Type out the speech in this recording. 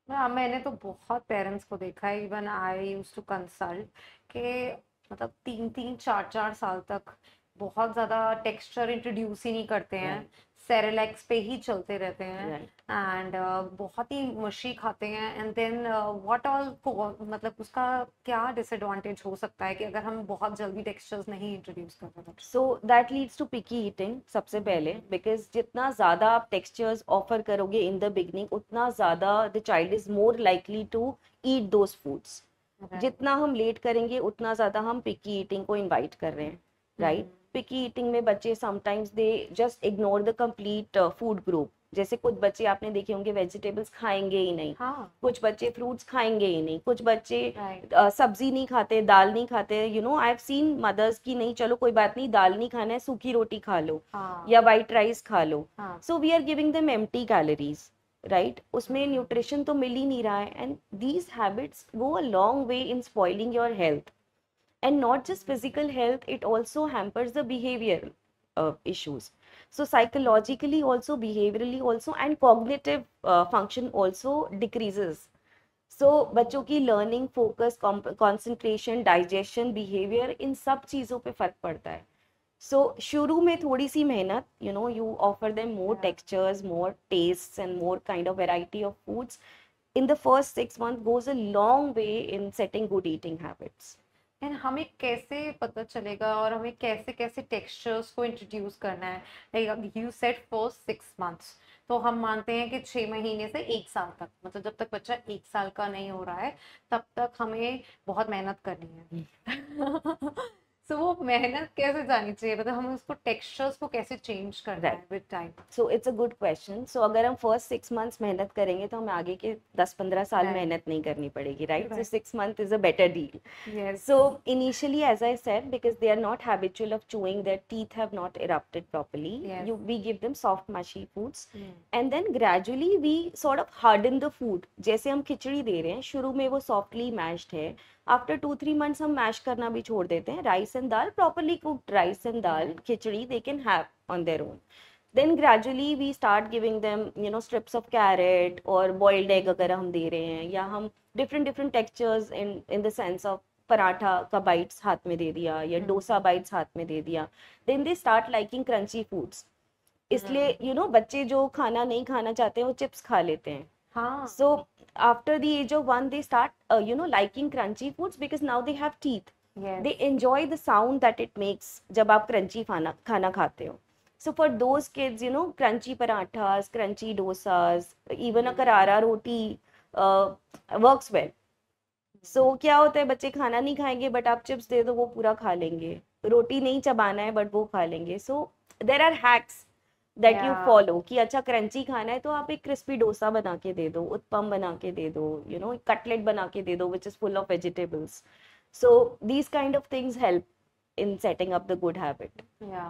मैंने तो बहुत पेरेंट्स को देखा है, even I use to consult के मतलब 3-3 4-4 साल तक बहुत ज्यादा टेक्सचर इंट्रोड्यूस ही नहीं करते हैं, राइट। सेरेलैक्स पे ही चलते रहते हैं राइट। एंड बहुत ही मशी खाते हैं एंड देन व्हाट ऑल मतलब उसका क्या डिसएडवांटेज हो सकता है कि अगर हम बहुत जल्दी टेक्सचर्स नहीं इंट्रोड्यूस कर रहे so that leads to picky eating सबसे पहले, बिकॉज जितना ज़्यादा आप टेक्सचर्स ऑफर करोगे इन द बिगनिंग, उतना ज़्यादा the child is more likely to eat those foods. तो राइट। जितना हम लेट करेंगे उतना ज़्यादा हम पिकी ईटिंग को इनवाइट कर रहे हैं। राइट। पिकी ईटिंग में बच्चे sometimes they just ignore the complete food group. जैसे कुछ बच्चे आपने देखे होंगे वेजिटेबल्स खाएंगे ही नहीं, हाँ। कुछ बच्चे फ्रूट्स खाएंगे ही नहीं, कुछ बच्चे राइट। सब्जी नहीं खाते, दाल नहीं खाते। You know I have seen mothers की, नहीं चलो कोई बात नहीं, दाल नहीं खाना है, सूखी रोटी खा लो हाँ। या वाइट राइस खा लो। हाँ। So we are giving them empty calories. Right, उसमें हम्म। न्यूट्रिशन तो मिल ही नहीं रहा है, and these habits go a long way in spoiling your health, and not just physical health, it also hampers the behavior issues. So psychologically also, behaviorally also, and cognitive function also decreases. So बच्चों की learning, focus, concentration, digestion, behaviour, इन सब चीज़ों पे फर्क पड़ता है। सो शुरू में थोड़ी सी मेहनत, you know, you offer them more Yeah. Textures, more taste and more kind of variety of foods in the first 6 months goes a long way in setting good eating habits. And हमें कैसे पता चलेगा और हमें कैसे कैसे textures को introduce करना है, like you said for 6 months, तो हम मानते हैं कि 6 महीने से 1 साल तक, मतलब जब तक बच्चा 1 साल का नहीं हो रहा है तब तक हमें बहुत मेहनत करनी है। सो वो मेहनत कैसे जानी चाहिए, मतलब हमें उसको टेक्सचर्स को कैसे चेंज करना राइट। है with time. So it's a good question. So अगर हम फर्स्ट 6 मंथ्स मेहनत करेंगे तो हमें आगे के 10-15 साल राइट। मेहनत नहीं करनी पड़ेगी। Right, so right. 6 month is a better deal. Yes. So initially, as I said, because they are not habitual of chewing, their teeth have not erupted properly. Yes. We give them soft, mushy foods, and then gradually we sort of harden the food. जैसे हम खिचड़ी दे रहे हैं, शुरू में वो softly mashed है. After 2-3 months हम mash करना भी छोड़ देते हैं. Rice and dal, properly cooked rice and dal, khichdi they can have on their own. Then gradually we start giving them, you know, strips of carrot or boiled egg अगर हम दे रहे हैं, या हम different different textures in the sense of paratha का bytes हाथ में दे दिया या डोसा बाइट्स हाथ में दे दिया. Then they start liking crunchy foods. इसलिए यू नो बच्चे जो खाना नहीं खाना चाहते हैं वो चिप्स खा लेते हैं. हाँ। So after the age of 1 they start you know liking crunchy foods because now they have teeth. Yes. They enjoy the sound that it makes जब आप क्रंची खाना खाना खाते हो. So for those kids, you know, crunchy parathas, crunchy dosas, even a karara roti works well. सो क्या होता है, बच्चे खाना नहीं खाएंगे बट आप चिप्स दे दो वो पूरा खा लेंगे. रोटी नहीं चबाना है बट वो खा लेंगे. So there are hacks that you या। फॉलो कि अच्छा क्रंची खाना है तो आप एक क्रिस्पी डोसा बना के दे दो, उत्पम बना के दे दो, यू नो कटलेट बना के दे दो which is full of vegetables. So these kind of things help in setting up the good habit. या।